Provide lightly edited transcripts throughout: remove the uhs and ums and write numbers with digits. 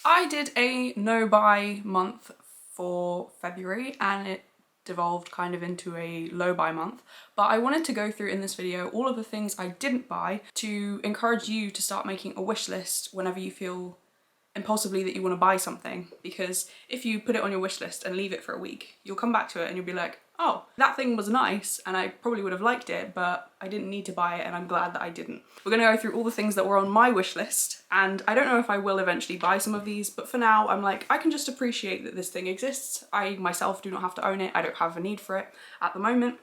I did a no buy month for February and it devolved kind of into a low buy month, but I wanted to go through in this video all of the things I didn't buy to encourage you to start making a wish list whenever you feel impulsively that you want to buy something, because if you put it on your wish list and leave it for a week, you'll come back to it and you'll be like, oh, that thing was nice and I probably would have liked it, but I didn't need to buy it and I'm glad that I didn't. We're gonna go through all the things that were on my wish list, and I don't know if I will eventually buy some of these, but for now I'm like, I can just appreciate that this thing exists. I myself do not have to own it. I don't have a need for it at the moment.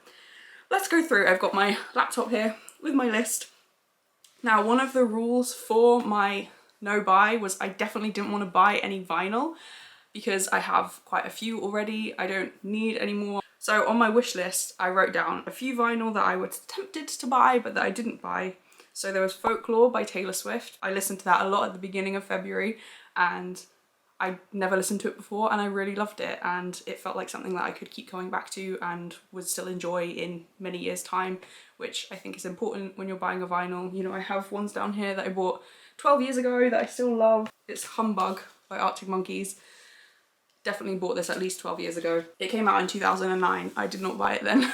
Let's go through. I've got my laptop here with my list. Now, one of the rules for my no buy was I definitely didn't want to buy any vinyl because I have quite a few already. I don't need any more. So on my wish list, I wrote down a few vinyl that I was tempted to buy but that I didn't buy. So there was Folklore by Taylor Swift. I listened to that a lot at the beginning of February and I never listened to it before and I really loved it, and it felt like something that I could keep coming back to and would still enjoy in many years' time, which I think is important when you're buying a vinyl. You know, I have ones down here that I bought 12 years ago that I still love. It's Humbug by Arctic Monkeys. Definitely bought this at least 12 years ago. It came out in 2009. I did not buy it then.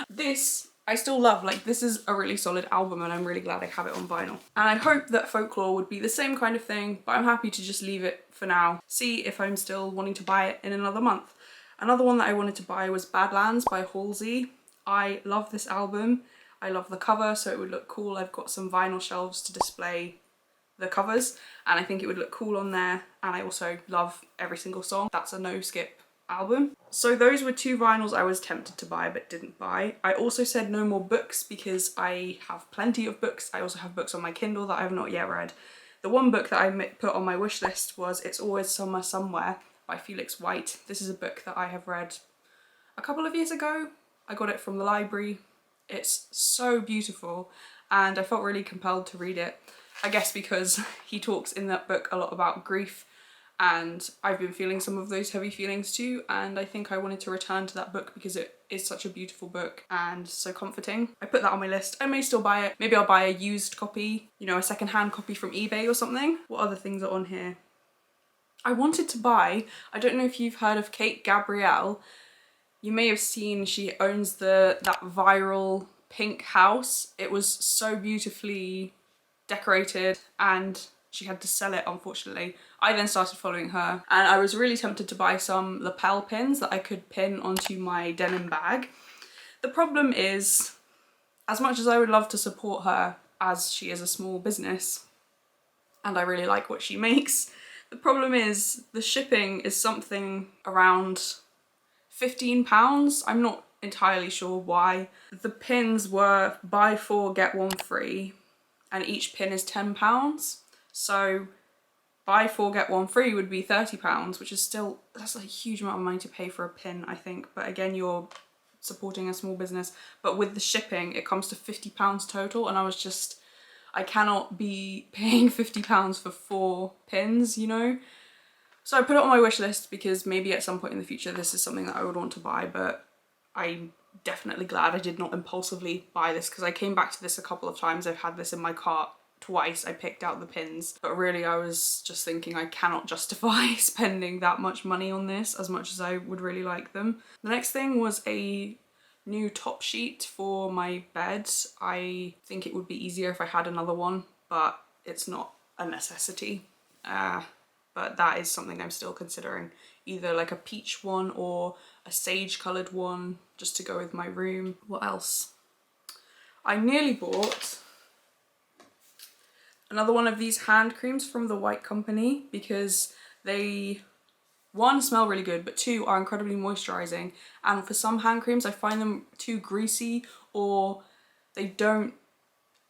This I still love. Like, this is a really solid album and I'm really glad I have it on vinyl. And I hope that Folklore would be the same kind of thing, but I'm happy to just leave it for now. See if I'm still wanting to buy it in another month. Another one that I wanted to buy was Badlands by Halsey. I love this album. I love the cover, so it would look cool. I've got some vinyl shelves to display the covers and I think it would look cool on there, and I also love every single song. That's a no skip album. So those were two vinyls I was tempted to buy but didn't buy. I also said no more books because I have plenty of books. I also have books on my Kindle that I have not yet read. The one book that I put on my wish list was It's Always Summer Somewhere by Felix White. This is a book that I have read a couple of years ago. I got it from the library. It's so beautiful and I felt really compelled to read it. I guess because he talks in that book a lot about grief, and I've been feeling some of those heavy feelings too, and I think I wanted to return to that book because it is such a beautiful book and so comforting. I put that on my list. I may still buy it. Maybe I'll buy a used copy, you know, a second-hand copy from eBay or something. What other things are on here? I wanted to buy, I don't know if you've heard of Kate Gabrielle. You may have seen she owns that viral pink house. It was so beautifully decorated and she had to sell it, unfortunately. I then started following her and I was really tempted to buy some lapel pins that I could pin onto my denim bag. The problem is, as much as I would love to support her, as she is a small business and I really like what she makes, the problem is the shipping is something around £15. I'm not entirely sure why. The pins were buy 4 get 1 free and each pin is £10. So buy 4 get 1 free would be £30, which is still, that's a huge amount of money to pay for a pin, I think. But again, you're supporting a small business. But with the shipping, it comes to £50 total, and I was just, I cannot be paying £50 for 4 pins, you know? So I put it on my wish list because maybe at some point in the future this is something that I would want to buy, but I'm definitely glad I did not impulsively buy this because I came back to this a couple of times. I've had this in my cart twice. I picked out the pins, but really I was just thinking I cannot justify spending that much money on this as much as I would really like them. The next thing was a new top sheet for my bed. I think it would be easier if I had another one, but it's not a necessity. But that is something I'm still considering. Either like a peach one or a sage coloured one just to go with my room. What else? I nearly bought another one of these hand creams from the White Company because they, one, smell really good, but two, are incredibly moisturising. And for some hand creams, I find them too greasy or they don't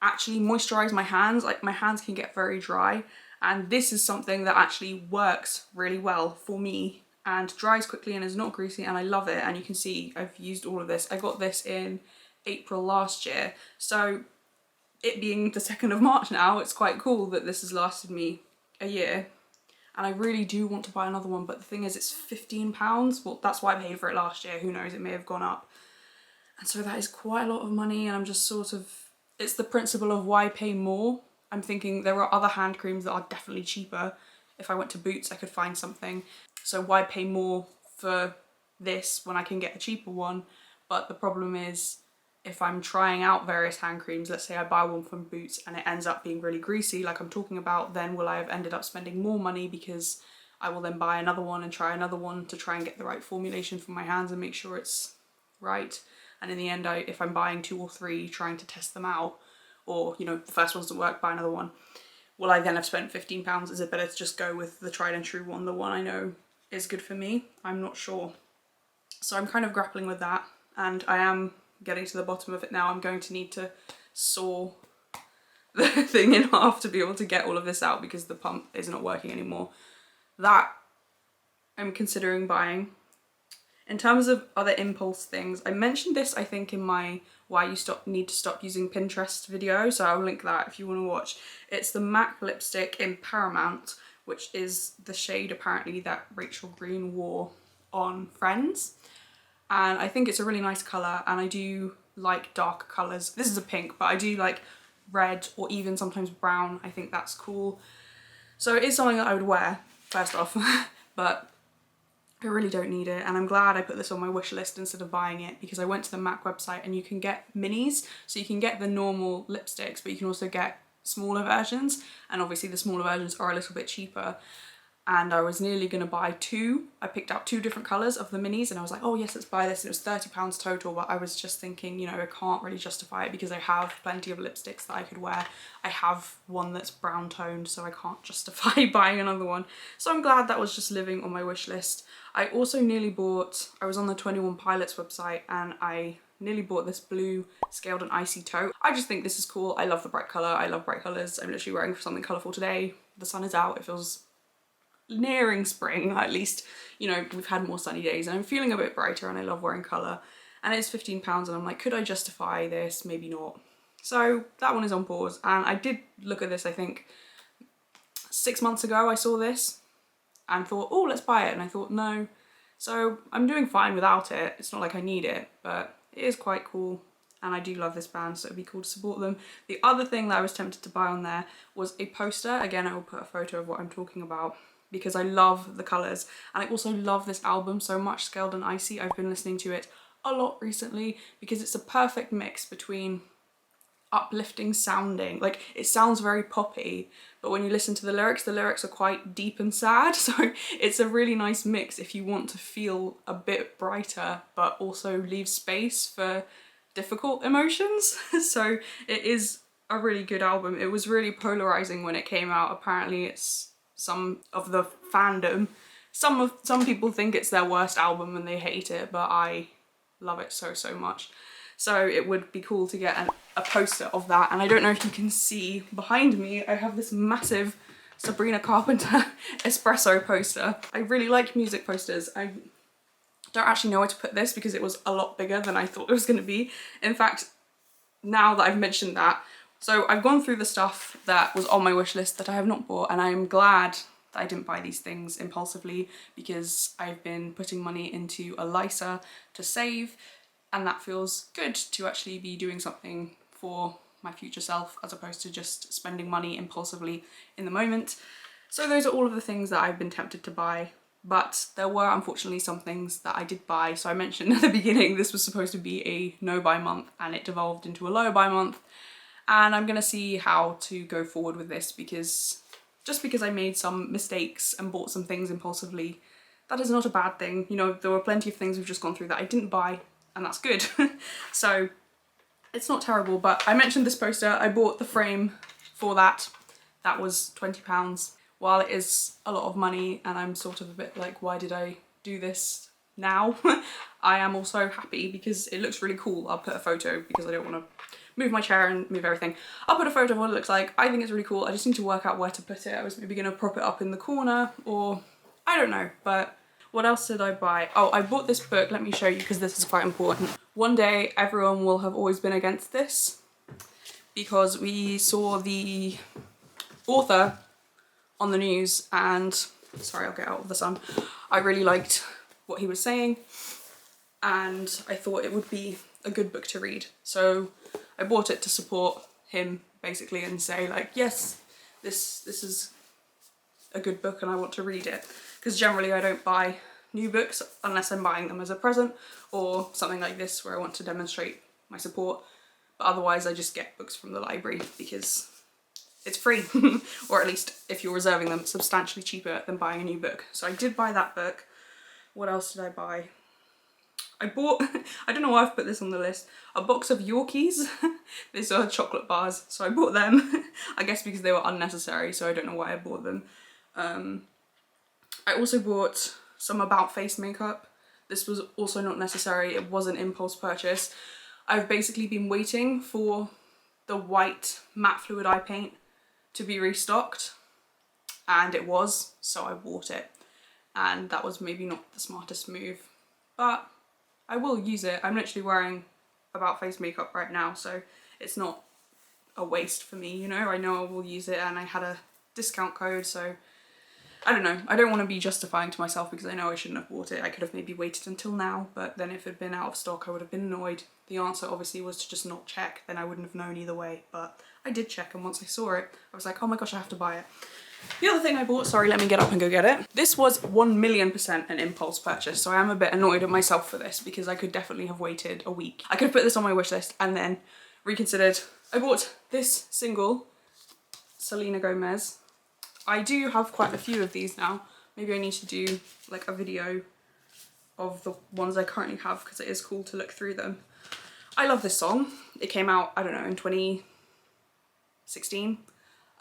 actually moisturise my hands. Like, my hands can get very dry. And this is something that actually works really well for me and dries quickly and is not greasy, and I love it. And you can see I've used all of this. I got this in April last year. So it being the 2nd of March now, it's quite cool that this has lasted me a year. And I really do want to buy another one, but the thing is it's £15. Well, that's why I paid for it last year. Who knows, it may have gone up. And so that is quite a lot of money, and I'm just sort of, it's the principle of why pay more. I'm thinking there are other hand creams that are definitely cheaper if I went to Boots I could find something. So why pay more for this when I can get a cheaper one? But the problem is, if I'm trying out various hand creams, let's say I buy one from Boots and it ends up being really greasy like I'm talking about, then will I have ended up spending more money because I will then buy another one and try another one to try and get the right formulation for my hands and make sure it's right. And in the end, if I'm buying 2 or 3 trying to test them out, or you know, the first one doesn't work, buy another one, will I then have spent £15? Is it better to just go with the tried and true one, the one I know is good for me? I'm not sure. So I'm kind of grappling with that, and I am getting to the bottom of it now. I'm going to need to saw the thing in half to be able to get all of this out because the pump is not working anymore. That I'm considering buying. In terms of other impulse things, I mentioned this I think in my why you need to stop using Pinterest video, so I'll link that if you want to watch. It's the MAC lipstick in Paramount, which is the shade apparently that Rachel Green wore on Friends. And I think it's a really nice colour, and I do like dark colours. This is a pink, but I do like red or even sometimes brown. I think that's cool. So it is something that I would wear, first off, but I really don't need it, and I'm glad I put this on my wish list instead of buying it, because I went to the MAC website and you can get minis, so you can get the normal lipsticks but you can also get smaller versions, and obviously the smaller versions are a little bit cheaper. And I was nearly going to buy 2. I picked out 2 different colours of the minis and I was like, oh yes, let's buy this, and it was £30 total, but I was just thinking, you know, I can't really justify it because I have plenty of lipsticks that I could wear. I have one that's brown toned, so I can't justify buying another one. So I'm glad that was just living on my wish list. I also nearly bought, I was on the 21 Pilots website and I nearly bought this blue scaled and icy tote. I just think this is cool. I love the bright colour. I love bright colours. I'm literally wearing something colourful today. The sun is out. It feels nearing spring, at least, you know, we've had more sunny days and I'm feeling a bit brighter, and I love wearing colour, and it's £15 and I'm like, could I justify this? Maybe not. So that one is on pause, and I did look at this I think 6 months ago. I saw this and thought, oh, let's buy it, and I thought no. So I'm doing fine without it. It's not like I need it, but it is quite cool and I do love this band, so it'd be cool to support them. The other thing that I was tempted to buy on there was a poster. Again, I will put a photo of what I'm talking about, because I love the colours, and I also love this album so much, Scaled and Icy. I've been listening to it a lot recently because it's a perfect mix between uplifting sounding, like it sounds very poppy, but when you listen to the lyrics are quite deep and sad, so it's a really nice mix if you want to feel a bit brighter but also leave space for difficult emotions. So it is a really good album. It was really polarizing when it came out. Apparently it's some of the fandom, some people think it's their worst album and they hate it, but I love it so much. So it would be cool to get a poster of that. And I don't know if you can see behind me, I have this massive Sabrina Carpenter espresso poster. I really like music posters. I don't actually know where to put this because it was a lot bigger than I thought it was going to be. In fact, now that I've mentioned that, so I've gone through the stuff that was on my wish list that I have not bought, and I'm glad that I didn't buy these things impulsively, because I've been putting money into a LISA to save, and that feels good to actually be doing something for my future self as opposed to just spending money impulsively in the moment. So those are all of the things that I've been tempted to buy, but there were unfortunately some things that I did buy. So I mentioned at the beginning this was supposed to be a no buy month and it devolved into a low buy month, and I'm gonna see how to go forward with this, because just because I made some mistakes and bought some things impulsively, that is not a bad thing. You know, there were plenty of things we've just gone through that I didn't buy, and that's good. So it's not terrible. But I mentioned this poster, I bought the frame for that. That was £20. While it is a lot of money and I'm sort of a bit like, why did I do this now? I am also happy because it looks really cool. I'll put a photo because I don't want to move my chair and move everything. I'll put a photo of what it looks like. I think it's really cool. I just need to work out where to put it. I was maybe going to prop it up in the corner, or I don't know. But what else did I buy? Oh, I bought this book. Let me show you because this is quite important. One day everyone will have always been against this because we saw the author on the news and, sorry, I'll get out of the sun. I really liked what he was saying and I thought it would be a good book to read. So I bought it to support him basically and say like, yes, this is a good book and I want to read it. Because generally I don't buy new books unless I'm buying them as a present or something like this where I want to demonstrate my support. But otherwise I just get books from the library because it's free, or at least if you're reserving them, it's substantially cheaper than buying a new book. So I did buy that book. What else did I buy? I bought, I don't know why I've put this on the list, a box of Yorkies. These are chocolate bars, so I bought them. I guess because they were unnecessary, so I don't know why I bought them. I also bought some About Face makeup. This was also not necessary, it was an impulse purchase. I've basically been waiting for the white matte fluid eye paint to be restocked, and it was, so I bought it. And that was maybe not the smartest move, but I will use it. I'm literally wearing About Face makeup right now, so it's not a waste for me, you know? I know I will use it, and I had a discount code, so I don't know. I don't want to be justifying to myself because I know I shouldn't have bought it. I could have maybe waited until now, but then if it had been out of stock, I would have been annoyed. The answer obviously was to just not check, then I wouldn't have known either way, but I did check, and once I saw it, I was like, oh my gosh, I have to buy it. The other thing I bought, sorry, let me get up and go get it. This was 1,000,000% an impulse purchase, so I am a bit annoyed at myself for this because I could definitely have waited a week. I could have put this on my wish list and then reconsidered. I bought this single, Selena Gomez. I do have quite a few of these now. Maybe I need to do like a video of the ones I currently have because it is cool to look through them. I love this song. It came out, I don't know, in 2016.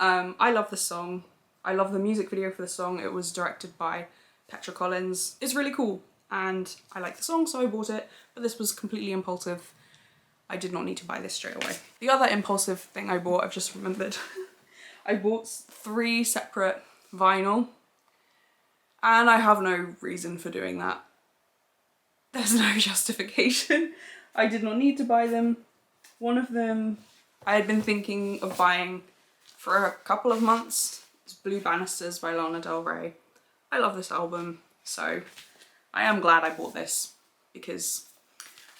I love this song. I love the music video for the song. It was directed by Petra Collins. It's really cool and I like the song, so I bought it, but this was completely impulsive. I did not need to buy this straight away. The other impulsive thing I bought, I've just remembered. I bought 3 separate vinyl and I have no reason for doing that. There's no justification. I did not need to buy them. One of them I had been thinking of buying for a couple of months. It's Blue Banisters by Lana Del Rey. I love this album, so I am glad I bought this because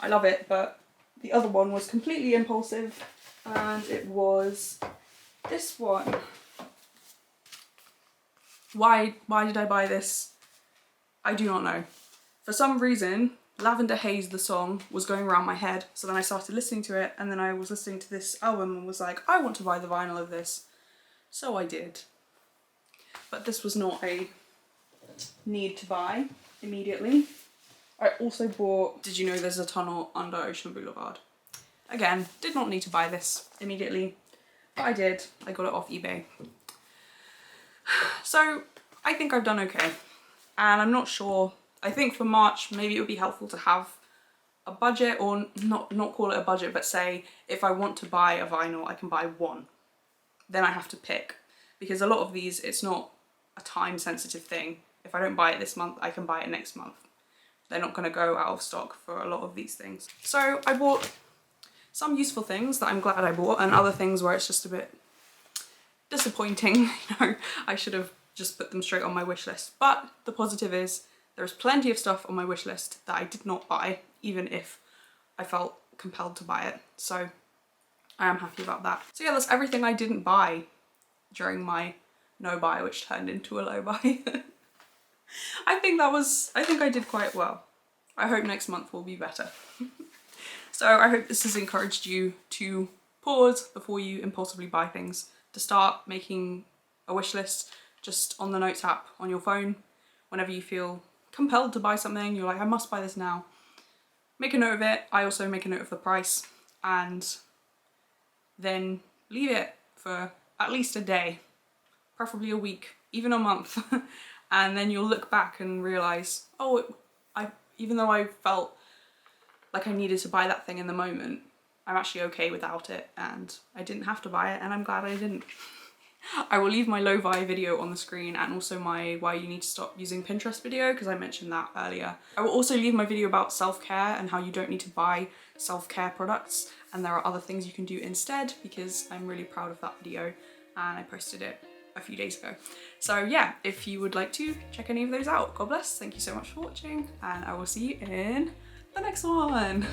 I love it, but the other one was completely impulsive and it was this one. Why did I buy this? I do not know. For some reason, Lavender Haze, the song, was going around my head, so then I started listening to it and then I was listening to this album and was like, I want to buy the vinyl of this. So I did. But this was not a need to buy immediately. I also bought Did You Know There's a Tunnel Under Ocean Boulevard? Again, did not need to buy this immediately, but I did. I got it off eBay. So I think I've done okay. And I'm not sure, I think for March maybe it would be helpful to have a budget, or not call it a budget, but say if I want to buy a vinyl I can buy one. Then I have to pick, because a lot of these it's not a time sensitive thing. If I don't buy it this month I can buy it next month. They're not going to go out of stock for a lot of these things. So I bought some useful things that I'm glad I bought, and other things where it's just a bit disappointing. You know, I should have just put them straight on my wish list. But the positive is there's plenty of stuff on my wish list that I did not buy, even if I felt compelled to buy it. So I am happy about that. So yeah, that's everything I didn't buy during my no buy, which turned into a low buy. I think I did quite well. I hope next month will be better. So I hope this has encouraged you to pause before you impulsively buy things, to start making a wish list just on the Notes app on your phone. Whenever you feel compelled to buy something, you're like, I must buy this now. Make a note of it. I also make a note of the price, and then leave it for at least a day, preferably a week, even a month. And then you'll look back and realise, oh, even though I felt like I needed to buy that thing in the moment, I'm actually okay without it and I didn't have to buy it, and I'm glad I didn't. I will leave my low buy video on the screen, and also my why you need to stop using Pinterest video, because I mentioned that earlier. I will also leave my video about self-care and how you don't need to buy self-care products and there are other things you can do instead, because I'm really proud of that video and I posted it a few days ago. So yeah, if you would like to check any of those out, God bless, thank you so much for watching, and I will see you in the next one.